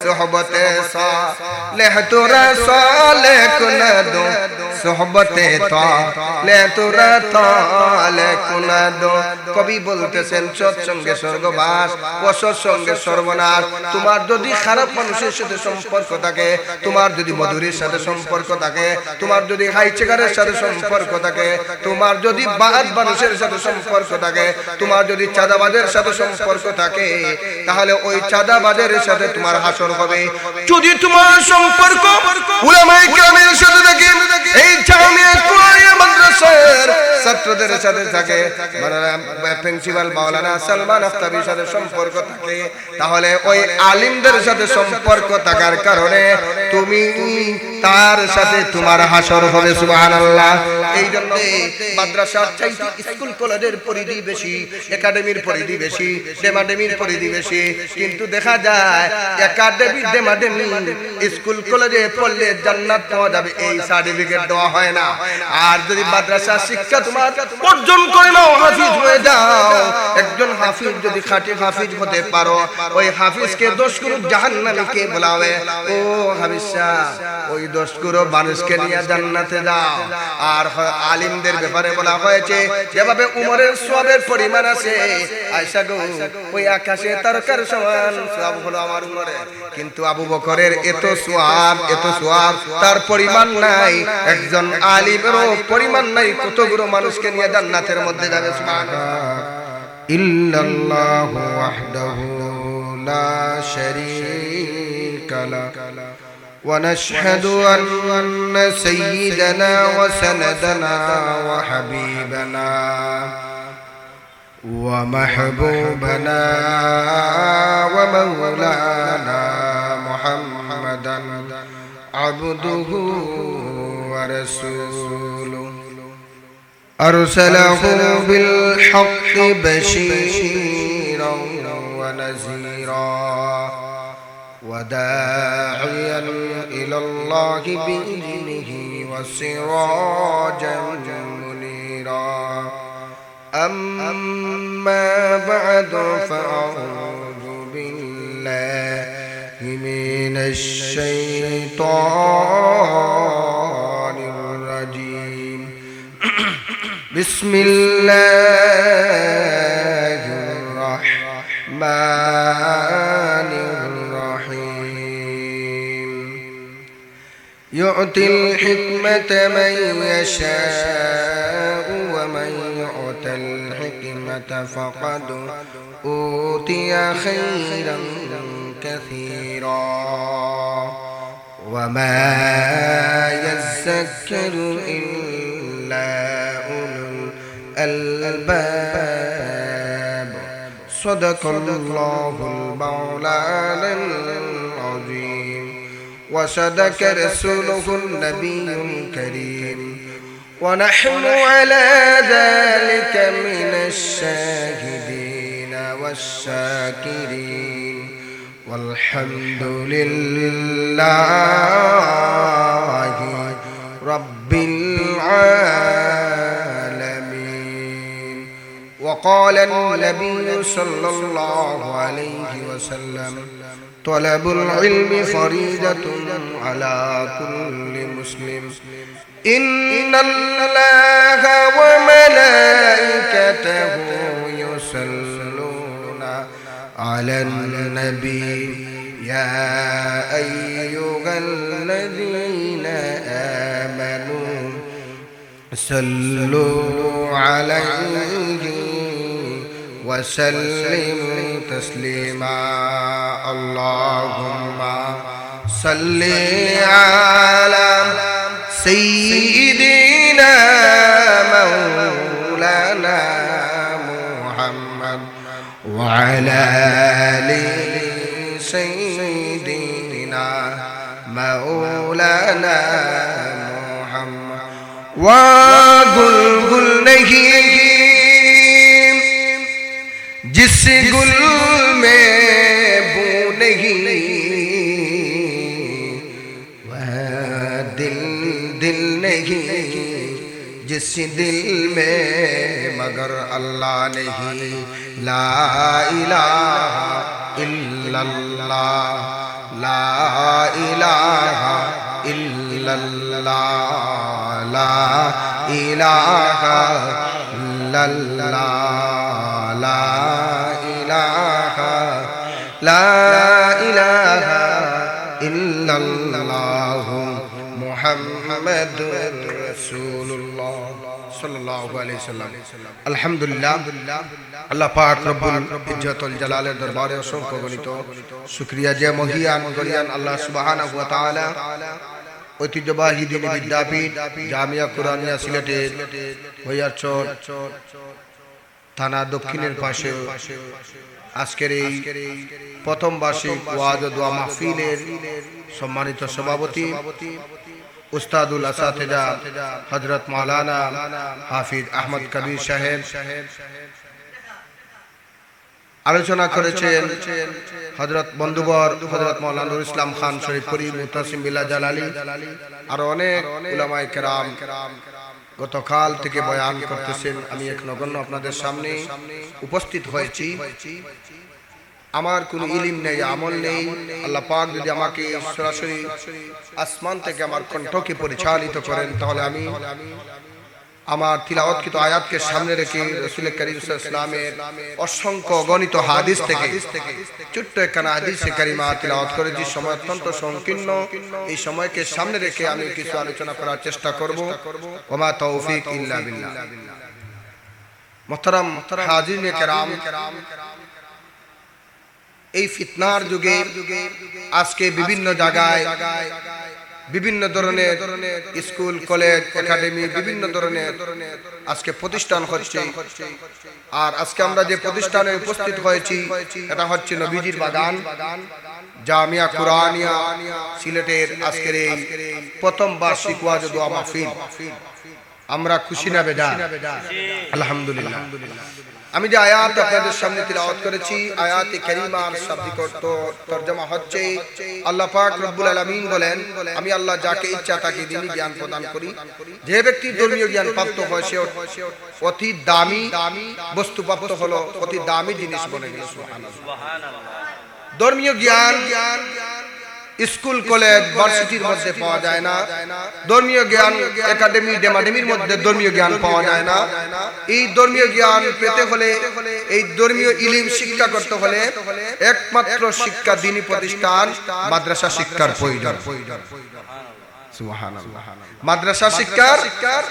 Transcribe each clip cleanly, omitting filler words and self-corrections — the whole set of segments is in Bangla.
सोहबते सालेह तुरा साले कुना दो सोहबते ताले तुरा ताले कुना दो। কবি বলতেছেন সৎসঙ্গে স্বর্গবাস, অসৎসঙ্গে সর্বনাশ। তোমার যদি খারাপ মানুষের সাথে সম্পর্ক থাকে, তোমার যদি মধুরীর সাথে সম্পর্ক থাকে, তোমার যদি হাইচেকারের সাথে সম্পর্ক থাকে, তোমার যদি বাদ মানুষের সাথে সম্পর্ক থাকে, তোমার যদি চাঁদাবাজের সাথে সম্পর্ক থাকে, তাহলে ওই চাঁদাবাজের সাথে তোমার হাসর হবে। যদি তোমার সম্পর্ক উলামায়ে কেরামের সাথে থাকে, এই জামিয়া কুলিয়া মাদ্রাসার ছাত্রদের সাথে থাকে, প্রিন্সিপাল মাওলানা সালমান আফতাবির সাথে সম্পর্ক থাকে, তাহলে ওই আলিমদের সাথে সম্পর্ক থাকার কারণে তুমি তার সাথে তোমার হাসর হবে। সুবহানাল্লাহ। এই জন্য মাদ্রাসার চাইতে স্কুল কলেজের পরিধি বেশি, একাডেমির পরিধি বেশি, ডেমাডেমির পরিধি বেশি। কিন্তু দেখা যায় একাডেমি ডেমাডেমি স্কুল কলেজে পড়লে জান্নাত পাওয়া যাবে এই সার্টিফিকেট দেওয়া হয় না। আর যদি মাদ্রাসা শিক্ষা তোমার অর্জন করে নাও, হাফিজ হয়ে যাও, একজন হাফিজ যদি খাঁটি হাফিজ হতে পারো, ওই হাফিজকে 10 গুরু জাহান্নামে কে বলাবে? ও হাফিজ সাহেব, ওই 10 গুরু মানুষকে নিয়ে জান্নাতে যাও। আর আলিমদের ব্যাপারে বলা হয়েছে যেভাবে উমরের সওয়াবের পরিমাণ আছে, আয়েশা গো ওই আকাশে তারকার সমান সওয়াব হলো আমার উমরের, কিন্তু আবু বকরের এত সওয়াব তার পরিমাণ নাই, একজন আলিমেরও পরিমাণ নাই। কতগুলো মানুষকে নিয়ে জান্নাতের মধ্যে যাবে। সুবহানাল্লাহ। ইল্লাল্লাহু ওয়াহদাহু লা শারীকা লা ونشهد أن سيدنا وسندنا وحبيبنا ومحبوبنا ومولانا محمدا عبده ورسوله أرسله بالحق بشيرا ونذيرا وداعيا إلى الله بإذنه وسراجا منيرا أما بعد فأعوذ بالله من الشيطان الرجيم. بسم الله الرحمن الرحيم. يؤتي الحكمة من يشاء ومن يؤت الحكمة فقد أوتي خيرا كثيرا وما يذكر إلا أولو الألباب. صدق الله المولانا العظيم وصدق رسوله النبي الكريم ونحن على ذلك من الشاهدين والشاكرين والحمد لله رب العالمين. وقال النبي صلى الله عليه وسلم طلب العلم فريضة على كل مسلم. إن الله وملائكته يصلون على النبي يا أيها الذين آمنوا صلوا عليه وسلموا تسليما. اللهم صل على سيدنا مولانا محمد وعلى آل سيدنا مولانا محمد. وقل नहीं जिस गुल में बू नहीं, वह दिल नहीं जिस दिल में मगर अल्लाह नहीं. ला इलाहा इल्लल्लाह লা ইলাহা ইল্লাল্লাহ লা ইলাহা ইল্লাল্লাহ লা ইলাহা ইল্লাল্লাহ মুহাম্মাদুর রাসূলুল্লাহ সাল্লাল্লাহু আলাইহি ওয়াসাল্লাম। আলহামদুলিল্লাহ, আল্লাহ পাক রব্বুল ইজ্জতুল জালালের দরবারে অসংখ্য গণিত শুকরিয়া যে মহিয়ান গরিয়ান আল্লাহ সুবহানাহু ওয়া তাআলা ঐতিহ্যবাহী দ্বীনি বিদ্যাপীঠ জামিয়া কুরআনিয়া সিলেটের ভৈয়ারচর থানা দক্ষিণের পাশে আজকের এই প্রথম বার্ষিক ওয়াজ ও দোয়া মাহফিলের সম্মানিত সভাপতি উস্তাদুল আসাতিজা হযরত মাওলানা হাফিজ আহমদ কবির সাহেব আলোচনা করেছেন হযরত বন্ধুবর হযরত মাওলানা নুরুল ইসলাম খান শরীফপুরি মুতাসিম বিল্লাহ জালালী আর অনেক উলামায়ে কেরাম গতকাল থেকে বয়ান করতেছেন। আমি এক নগণ্য আপনাদের সামনে উপস্থিত হয়েছি। আমার কোনো ইলম নেই, আমল নেই। আল্লাহ পাক যদি আমাকে সরাসরি আসমান থেকে আমার কণ্ঠকে পরিচালিত করেন তাহলে আমি আমার তিলাওয়াতকৃত আয়াতকে সামনে রেখে রাসূল করিম সাল্লাল্লাহু আলাইহি ওয়াসাল্লামের অসংখ্য গণিত হাদিস থেকে ছোট্ট একখানা হাদিসে কারিমা তিলাওয়াত করেছি। সময় অত্যন্ত সংকীর্ণ, এই সময়কে সামনে রেখে আমি কিছু আলোচনা করার চেষ্টা করব। ওয়া মা তৌফিক ইল্লা বিল্লাহ। মুহতারাম হাজিরিনে কেরাম, এই ফিতনার যুগে আজকে বিভিন্ন জায়গায় বিভিন্ন ধরনের স্কুল কলেজ একাডেমি বিভিন্ন ধরনের আজকে প্রতিষ্ঠান হচ্ছে। আর আজকে আমরা যে প্রতিষ্ঠানে উপস্থিত হয়েছি এটা হচ্ছে নবীজির বাগান জামিয়া কুরআনিয়া সিলেটের আজকের এই প্রথম বার্ষিক ওয়াজ ও দোয়া মাহফিল। আমরা খুশি না বেজার? আলহামদুলিল্লাহ। আমি যে আয়াত আপনাদের সামনে তিলাওয়াত করেছি, আয়াতে কারিমার শাব্দিক অর্থ তরজমা হচ্ছে আল্লাহ পাক রব্বুল আলামিন বলেন, আমি আল্লাহ যাকে ইচ্ছা তাকে দ্বীনি জ্ঞান প্রদান করি। যে ব্যক্তি ধর্মীয় জ্ঞান প্রাপ্ত হয় সে অতি দামি বস্তু প্রাপ্ত হলো, অতি দামি জিনিস বনে গেল। সুবহানাল্লাহ। ধর্মীয় জ্ঞান স্কুল কলেজ ভার্সিটির মধ্যে পাওয়া যায় না। ধর্মীয় জ্ঞান একাডেমি ডেমাডেমির মধ্যে ধর্মীয় জ্ঞান পাওয়া যায় না। এই ধর্মীয় জ্ঞান পেতে হলে, এই ধর্মীয় ইলম শিক্ষা করতে হলে একমাত্র শিক্ষা দ্বীনি প্রতিষ্ঠান মাদ্রাসা শিক্ষার প্রয়োজন। সুবহানাল্লাহ। মাদ্রাসা শিক্ষার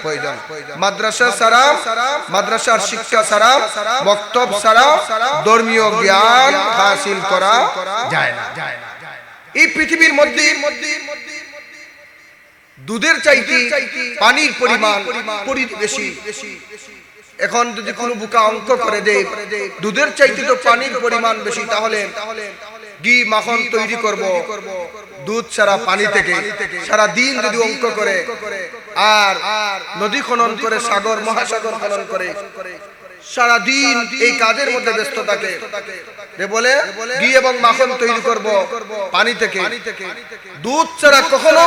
প্রয়োজন। মাদ্রাসা ছাড়া, মাদ্রাসার শিক্ষা ছাড়া, মক্তব ছাড়া ধর্মীয় জ্ঞান হাসিল করা যায় না। এই পৃথিবীর মধ্যে দুধের চাইতে পানির পরিমাণ বেশি। এখন যদি কোনো বুকা অঙ্ক করে দেয় দুধের চাইতে তো পানির পরিমাণ বেশি, তাহলে ঘি মাখন তৈরি করব দুধ ছাড়া পানি থেকে, সারা দিন যদি অঙ্ক করে আর নদী খনন করে, সাগর মহাসাগর খনন করে, সারা দিন এই কাজের মধ্যে ব্যস্ত থাকে, বলে ঘি এবং মাখন তৈরি করব পানি থেকে। দুধ ছাড়া কখনো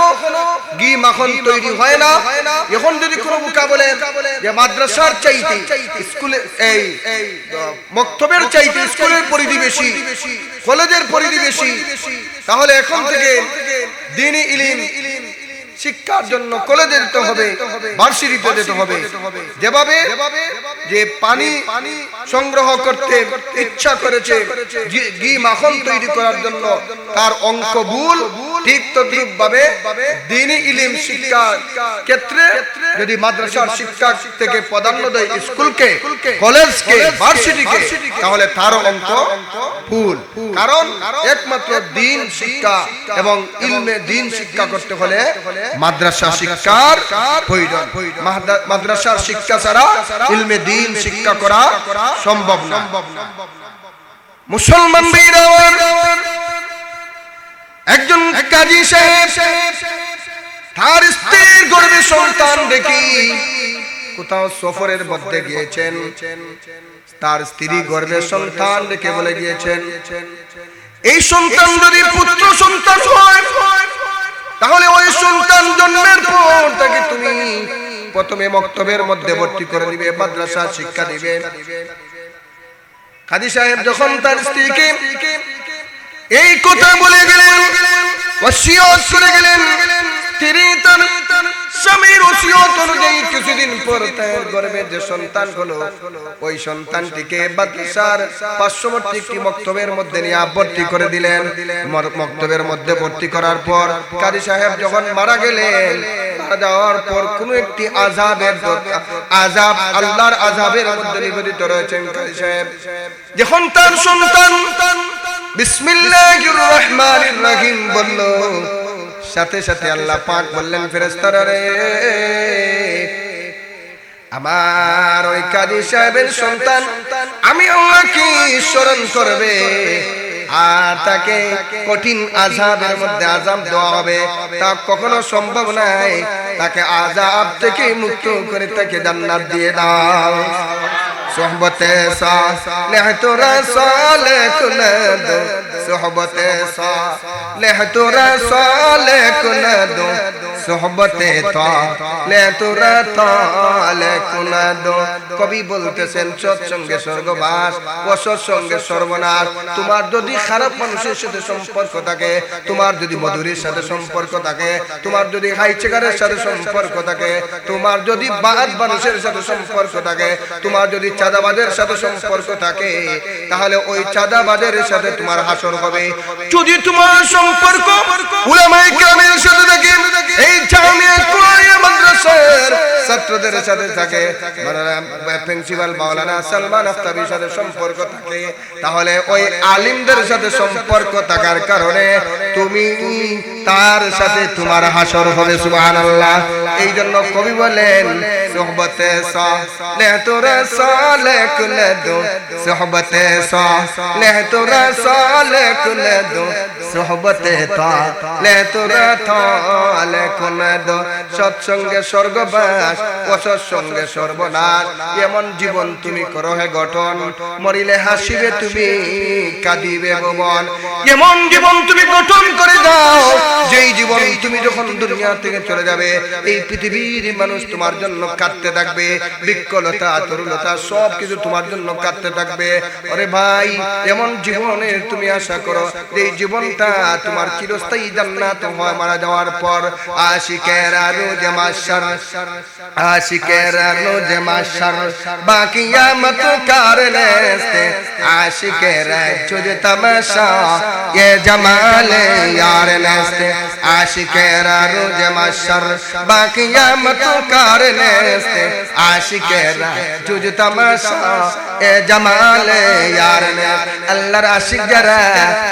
ঘি মাখন তৈরি হয় না। এখন যদি কোনো বুকা বলে যে মাদ্রাসার চাইতে স্কুলে, এই মক্তবের চাইতে স্কুলের পরিধি বেশি, কলেজের পরিধি বেশি, তাহলে এখন থেকে দ্বীনি ইলম শিক্ষার জন্য কলেজে যেতে হবে, ভার্সিটিতে যেতে হবে। যেভাবে যে পানি সংগ্রহ করতে ইচ্ছা করেছে ঘি মাখন তৈরি করার জন্য তার অঙ্ক ভুল, ঠিক তদ্রূপ ভাবে দ্বীনি ইলম শিক্ষার ক্ষেত্রে যদি মাদ্রাসার শিক্ষা থেকে প্রাধান্য দেয় স্কুলকে, কলেজকে, ভার্সিটিকে, তাহলে তার অঙ্ক ভুল। কারণ একমাত্র দ্বীন শিক্ষা এবং ইলমে দ্বীন শিক্ষা করতে হলে মাদ্রাসা শিক্ষার প্রয়োজন। মাদ্রাসার শিক্ষা ছাড়া ইলমে দ্বীন শিক্ষা করা সম্ভব না। মুসলমান ভাইরা, একজন কাজী সাহেব তার স্ত্রীর গর্ভে সন্তান দেখি কোথাও সফরের মধ্যে গিয়েছেন, তার স্ত্রী গর্ভে সন্তান রেখে বলে গিয়েছেন, এই সন্তান যদি পুত্র সন্তান হয় তাহলে ওই সন্তান জন্মের পর তাকে তুমি প্রথমে মক্তবের মধ্যে ভর্তি করে দিবে, মাদ্রাসা শিক্ষা দিবে। কাজী সাহেব যখন তার স্ত্রীকে এই কথা বলে গেলেন, ওসিয়ত করে গেলেন। তিনি তার স্বামীর ওসিয়ত অনুযায়ী কিছুদিন পর তার গর্ভে যে সন্তান হলো, ওই সন্তানটিকে মাদ্রাসার পার্শ্ববর্তী একটি মক্তবের মধ্যে নিয়ে ভর্তি করে দিলেন। মক্তবের মধ্যে ভর্তি করার পর কাজী সাহেব যখন মারা গেলেন, মারা যাওয়ার পর কোন একটি আযাব, আল্লাহর আযাবের মধ্যে নিবেদিত রয়েছেন কাজী সাহেব। যখন তার সন্তান বিসমিল্লাহির রহমানির রহিম বলল, সাথে সাথে আল্লাহ পাক বললেন, ফেরেশতারা রে, আমার ওই কাজী সাহেবের সন্তান আমি আল্লাহকে স্মরণ করবে, আর তাকে কঠিন আযাবের মধ্যে আযাব দেওয়া হবে, তা কখনো সম্ভব নাই। তাকে আযাব থেকে মুক্ত করে তাকে জান্নাত দিয়ে দাও। সোহবতে সালেহ তোরা সালে কুনদ, সোহবতে সালেহ তোরা সালে কুনদ, সোহবতে তালে তোরা তালে কুনদ। কবি বলতেছেন, সৎসঙ্গে স্বর্গবাস, অসৎসঙ্গে সর্বনাশ। তোমার যদি খারাপ মানুষের সাথে সম্পর্ক থাকে, তোমার যদি মধুরীর সাথে সম্পর্ক থাকে, তোমার যদি হাইচেকারের সাথে সম্পর্ক থাকে, তোমার যদি বাদ মানুষের সাথে সম্পর্ক থাকে, তোমার যদি চাঁদাবাজের সাথে সম্পর্ক থাকে, তাহলে ওই চাঁদাবাজের সাথে তোমার হাসর হবে। যদি তোমার সম্পর্ক উলামায়ে কেরামের সাথে থাকে, এই জামিয়া কুরাইয়া মাদ্রাসার ছাত্রদের সাথে থাকে, প্রিন্সিপাল মাওলানা সালমান আফতাবির সাথে সম্পর্ক থাকে, তাহলে ওই আলিমদের সাথে সম্পর্ক থাকার কারণে তুমি তার সাথে তোমার হাসর হবে। সুবহানাল্লাহ। এই জন্য কবি বলেন, সোহবতে সালেহ তোরা সালে কুনদ, সোহবতে সালেহ তোরা সালে কুনদ, সোহবতে তালে তোরা তালে কুনদ। সৎসঙ্গে স্বর্গবাস, অসৎসঙ্গে সর্বনাশ। এমন জীবন তুমি করো হে গঠন, মরিলে হাসিবে তুমি, কাঁদিবে ভুবন। এমন জীবন তুমি গঠন করে দাও, যেই জীবন তুমি যখন দুনিয়া থেকে চলে যাবে, এই পৃথিবীর মানুষ তোমার জন্য কাঁদতে থাকবে। বিকলতা, তরুলতা সব কিছু তোমার জন্য কাঁদতে থাকবে। আরে ভাই, এমন জীবনের তুমি আশা করো, এই জীবনটা তোমার চিরস্থায়ী জান্নাত হয় মারা যাওয়ার পর। আশিকেরা রোজে মাশার, আশিকেরা রোজে মাশার, বাকিয়ামত কারনেস্তে, আশিকেরা তুঝে তমাশা ये जमाले यार नेस्ते, आशिकेरा रोजे माशर बाकियामत कारनेस्ते, आशिकेरा तुझ तमाशा ये जमाले यार ने। अल्लाहर आशिक যারা,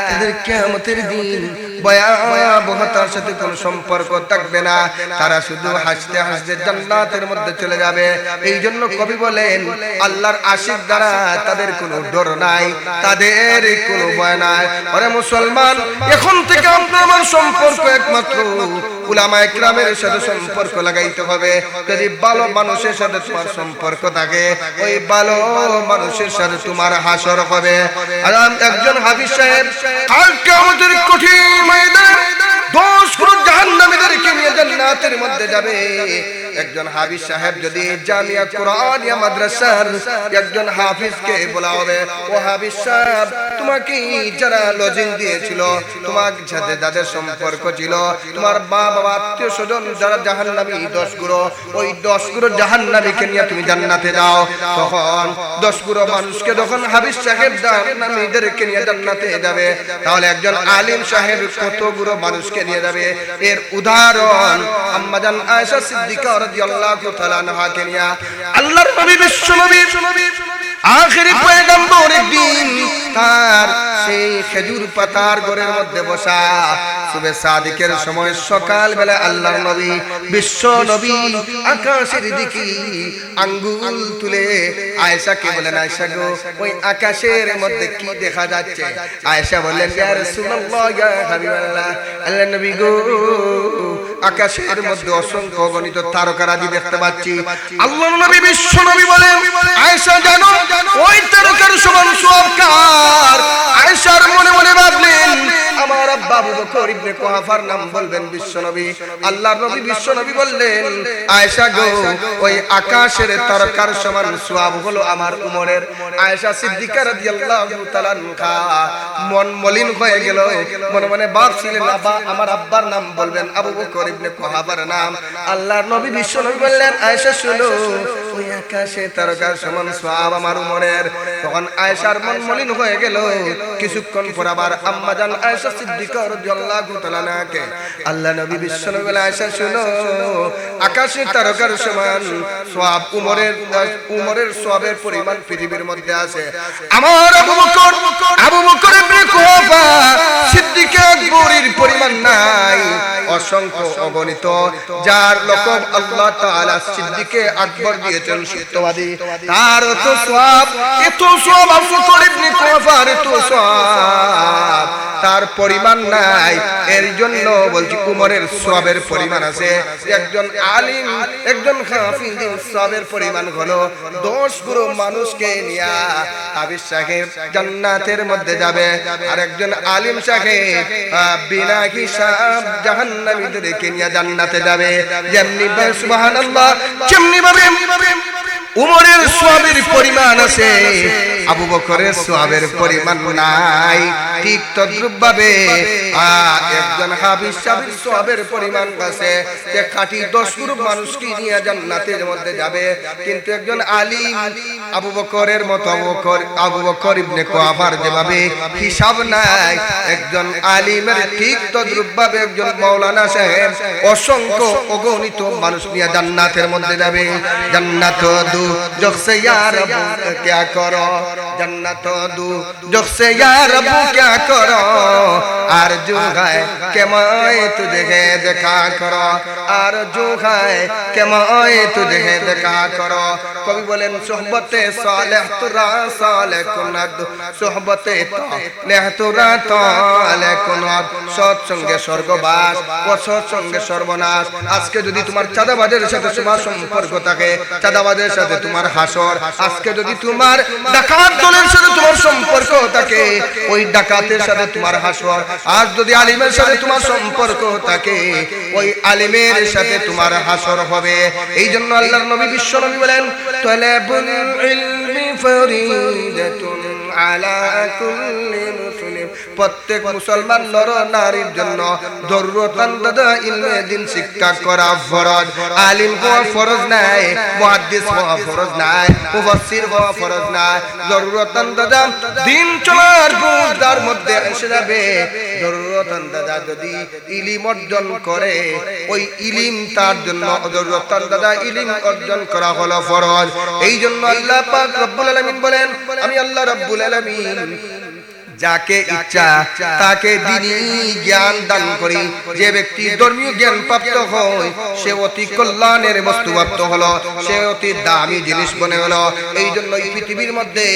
তাদের কিয়ামতের দিন ভয়াবহতার সাথে কোনো সম্পর্ক থাকবে না, তারা শুধু হাসতে হাসতে জান্নাতের মধ্যে চলে যাবে। এই জন্য কবি বলেন, আল্লাহর আশিক যারা, তাদের কোনো ডর নাই, তাদের কোনো ভয় নাই। আরে মুসলমান, এখন থেকে আপনার আমার সম্পর্ক একমাত্র উলামায়ে কেরামের সাথে সম্পর্ক লাগাইতে হবে। যদি ভালো মানুষের সাথে তোমার সম্পর্ক থাকে, ওই ভালো মানুষের সাথে তোমার হাসর হবে। আর একজন হাফিজ সাহেব কাল কিয়ামতের কঠিন ময়দানে 10 কোটি জাহান্নামীদেরকে নিয়ে জান্নাতের মধ্যে যাবে। একজন হাফিজ সাহেব যদি জামিয়া কুরআনিয়া মাদ্রাসার একজন হাফিজকে বলা হবে, ও হাফিজ সাহেব, তোমাকে যারা লজিং দিয়েছিল, তোমার সাথে যাদের সম্পর্ক ছিল, তোমার মা বাবা আত্মীয় স্বজন যারা জাহান্নামী 10 গুরু, ওই 10 গুরু জাহান্নামীকে নিয়ে তুমি জান্নাতে যাও। তখন 10 গুরু মানুষকে যখন হাফিজ সাহেব জাহান্নামীদেরকে নিয়ে জান্নাতে যাবে, তাহলে একজন আলিম সাহেব কত গুরু মানুষকে নিয়ে যাবে। এর উদাহরণ আম্মাজান আয়েশা সিদ্দিকা রাদিয়াল্লাহু তাআলা আনহাকে নিয়ে আল্লাহর নবী বিশ্ব নবী আখেরি পয়গম্বর একদিন তার সেই খেজুর পাতার ঘরের মধ্যে বসা, সুবে সাদিকের সময় সকাল বেলা আল্লাহর নবী বিশ্ব নবী আকাশের দিকে আঙ্গুল তুলে আয়েশাকে বলেন, আয়েশা গো, ওই আকাশের মধ্যে কি দেখা যাচ্ছে? আয়েশা বললেন, ইয়া রাসূলুল্লাহ, ইয়া হাবিবাল্লাহ, আল্লাহর নবী গো, আকাশের মধ্যে অসংখ্য গণিত তারকারাজি দেখতে পাচ্ছি। আল্লাহর নবী বিশ্ব নবী বলেন, আয়েশা জানো ওই তারকার সমান সব কার? আয়েশার মনে মনে ভাবলেন, আমার আব্বা আবু বকর ইবনে কুহাফার নাম বলবেন বিশ্বনবী। আল্লাহর নবী বিশ্বনবী বললেন, আয়েশা গো, ওই আকাশের তারকার সমান সওয়াব হলো আমার উমরের। আয়েশা সিদ্দিকা রাদিয়াল্লাহু তাআলা আনহা মন মলিন হয়ে গেল, মনে মনে ভাবছিলেন আমার আব্বার নাম বলবেন, আবু বকর ইবনে কুহাফার নাম। আল্লাহর নবী বিশ্বনবী বললেন, আয়েশা শুনো, ওই আকাশে তারকার সমান সওয়াব আমার উমরের। তখন আয়েশার মন মলিন হয়ে গেল। কিছুক্ষণ পর আবার আম্মা জান আয়েশা সিদ্দিকা রাদিয়াল্লাহু তাআলা আনহাকে আল্লাহ নবী বিশ্বনবী বলে, আয়েশা শুনো, আকাশে তারকার সমান সওয়াব উমরের সওয়াবের পরিমাণ পৃথিবীর মধ্যে আছে। আমার আবু বকর ইবনে কুহাফা সিদ্দিকা আকবরের পরিমাণ নাই, অসংখ্য অগণিত, যার লকব আল্লাহ তাআলা সিদ্দিকে আকবর দিয়েছেন সত্যবাদী। তার এত সওয়াব আবু বকর ইবনে কুহাফার এত সওয়াব, তার পরিমাণ নাই। এর জন্য বলছি উমরের সওয়াবের পরিমাণ আছে। একজন আলিম, একজন হাফিজের সওয়াবের পরিমাণ হলো 10 গুণ মানুষকে নিয়া হাফিজ সাহেব জান্নাতের মধ্যে যাবে, আর একজন আলিম সাহেব বিনা হিসাব জাহান্নামীদেরকে নিয়ে জান্নাতে যাবে। যেমনি সুবহানাল্লাহ, যেমনি ভাবে উমরের সওয়াবের পরিমাণ আছে, আবু বকরের সওয়াবের পরিমাণ নাই। ঠিক তদ্রুপ ভাবে একজন হাফিজ সাহেবের সওয়াবের পরিমাণ আছে, যে খাঁটি 10 গুণ মানুষকে নিয়ে জান্নাতের মধ্যে যাবে। কিন্তু একজন আলিম আবু বকরের মতো আবু বকর ইবনে কুহাফার যেভাবে হিসাব নাই, একজন আলিমের ঠিক তদ্রুপ ভাবে একজন মাওলানা সাহেব অসংখ্য অগণিত মানুষ নিয়ে জান্নাতের মধ্যে যাবে। জান্নাত দু জখ সে ইয়া রব क्या करो, जन्नत दू जख से या रब क्या करो, आरज़ू है कि मैं तुझे देखा करो, आरज़ू है कि मैं तुझे देखा करो। कवि बोलेन सोहबते सालेह तुरा साले कुनद, सोहबते तालेह तुरा ताले कुनद, সৎসঙ্গে স্বর্গবাস, অসৎসঙ্গে সর্বনাশ। আজকে যদি তোমার চাঁদাবাজের সাথে তোমার সম্পর্ক থাকে, চাঁদাবাজের সাথে তোমার হাসর। আজকে যদি তোমার ডাকাত দলের সাথে তোমার সম্পর্ক থাকে, ওই ডাকাতের সাথে তোমার হাসর। আর যদি আলিমের সাথে তোমার সম্পর্ক থাকে, ওই আলিমের সাথে তোমার হাসর হবে। এই জন্য আল্লাহর নবী বিশ্বনবী বলেন, তালাবুল ইলমি ফরিদাতুন আলা কুল্লি মুসলিম, প্রত্যেক মুসলমান নর নারীর জন্য জরুরতান দাদা ইলমে দিন শিক্ষা করা ফরজ। আলিম হওয়া ফরজ নাই, মুহাদ্দিস হওয়া ফরজ নাই, মুফাসসির হওয়া ফরজ নাই। জরুরতান দাদা দিন চলার বুঝার মধ্যে এসে যাবে। জরুরতান দাদা যদি ইলম অর্জন করে, ওই ইলম তার জন্য জরুরতান দাদা ইলম অর্জন করা হলো ফরজ। এই জন্য আল্লাহ পাক রব্বুল আলামিন বলেন, আমি আল্লাহ রব্বুল আলামিন যাকে ইচ্ছা তাকে দ্বীনি জ্ঞান দান করি। যে ব্যক্তি ধর্মীয় জ্ঞান প্রাপ্ত হয়, সে অতি কল্যাণের বস্তুপ্রাপ্ত হলো, সে অতি দামি জিনিস বনে হলো। এই জন্য এই পৃথিবীর মধ্যে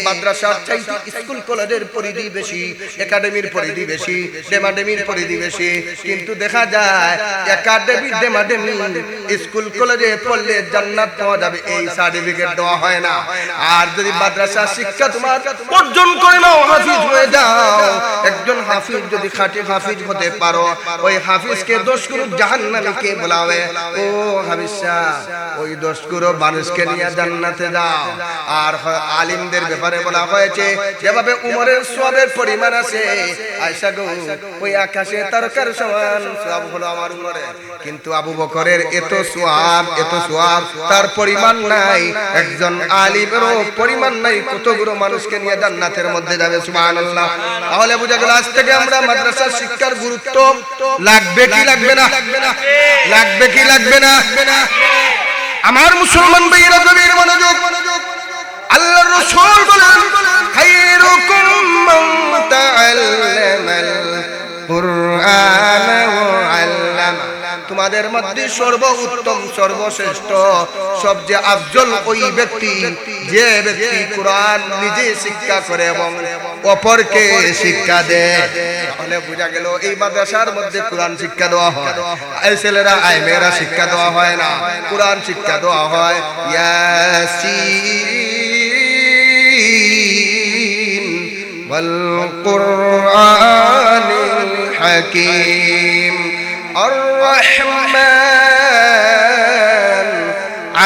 মাদ্রাসার চাইতে স্কুল কলেজের পরিধি বেশি, একাডেমির পরিধি বেশি, ডেমাডেমির পরিধি বেশি। কিন্তু দেখা যায় একাডেমি ডেমাডেমি স্কুল কলেজে পড়লে জান্নাত পাওয়া যাবে, এই সার্টিফিকেট দেওয়া হয় না। আর যদি মাদ্রাসা শিক্ষা তোমার অর্জন করে নাও, হাফিজ হয়ে যাও, একজন হাফিজ যদি খাঁটি হাফিজ হতে পারো, ওই হাফিজকে 10 গুণ জাহান্নামে কে বলাবে? ও হাফিজ সাহেব, ওই 10 গুণ মানুষকে নিয়ে জান্নাতে যাও। আর আলিমদের ব্যাপারে বলা হয়েছে, যেভাবে উমরের সওয়াবের পরিমাণ আছে, আয়েশা গো, ওই আকাশে তারকার সমান সওয়াব হলো আমার উমরের। কিন্তু আবু বকরের এত সওয়াব তার পরিমাণ নাই, একজন আলিমেরও পরিমাণ নাই। কতগুলো মানুষকে নিয়ে জান্নাতের মধ্যে যাবে, সুবহানাল্লাহ। তাহলে বুঝা গেল আজ থেকে আমরা মাদ্রাসা শিক্ষার গুরুত্ব লাগবে কি লাগবে না? লাগবে কি লাগবে না? আমার মুসলমান ভাইয়েরা গভীর মনোযোগ। আল্লাহর রাসূল বলেন, খায়রুকুম মান তাআল্লামাল কুরআন ওয়া আল্লামা, তোমাদের মধ্যে সর্বোত্তম, সর্বশ্রেষ্ঠ, সবচেয়ে আফজল ওই ব্যক্তি যে ব্যক্তি কোরআন নিজে শিক্ষা করে এবং অপরকে শিক্ষা দেয়। তাহলে বোঝা গেল এই মাদ্রাসার মধ্যে কোরআন শিক্ষা দেওয়া হয়, এই ছেলেরা আই মেয়েরা শিক্ষা দেওয়া হয় না, কোরআন শিক্ষা দেওয়া হয়। ইয়াসিন ওয়াল কুরআনিল হাকীম আর রহমান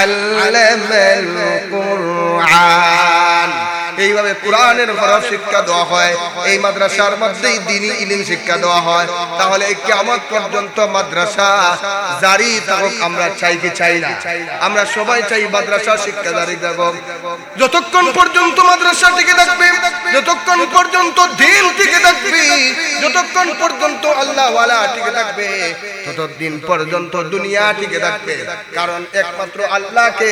আল্লামাল কুরআন। এইভাবে কোরআনের ফরজ শিক্ষা দেওয়া হয়, এই মাদ্রাসার মধ্যেই দ্বীনি ইলম শিক্ষা দেওয়া হয়। তাহলে এই কিয়ামত পর্যন্ত মাদ্রাসা জারি থাকুক, আমরা চাই কি চাই না? আমরা সবাই চাই মাদ্রাসা শিক্ষা জারি থাকুক। যতক্ষণ পর্যন্ত মাদ্রাসা টিকে থাকবে, যতক্ষণ পর্যন্ত দ্বীন টিকে থাকবে, যতক্ষণ পর্যন্ত আল্লাহ ওয়ালা টিকে থাকবে, ততদিন পর্যন্ত দুনিয়া টিকে থাকবে। কারণ একমাত্র আল্লাহকে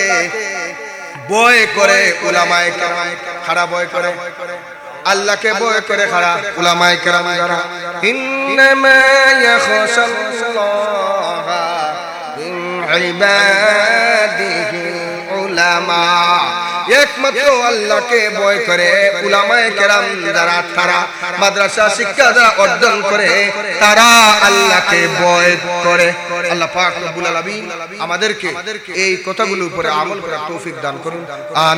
ভয় করে উলামায়ে কেরাম খাড়া, ভয় করে আল্লাহকে ভয় করে খাড়া উলামায়ে কেরাম যারা, ইন্নামা ইয়াখশাল্লাহা মিন ইবাদিহিল উলামা। একমাত্র আল্লাহকে ভয় করে উলামায়ে কেরাম যারা, তারা মাদ্রাসা শিক্ষা যারা অর্জন করে, তারা আল্লাহকে ভয় করে। আল্লাহ পাক রব্বুল আলামিন আমাদেরকে এই কথাগুলোর উপরে আমল করার তৌফিক দান করুন। আমিন।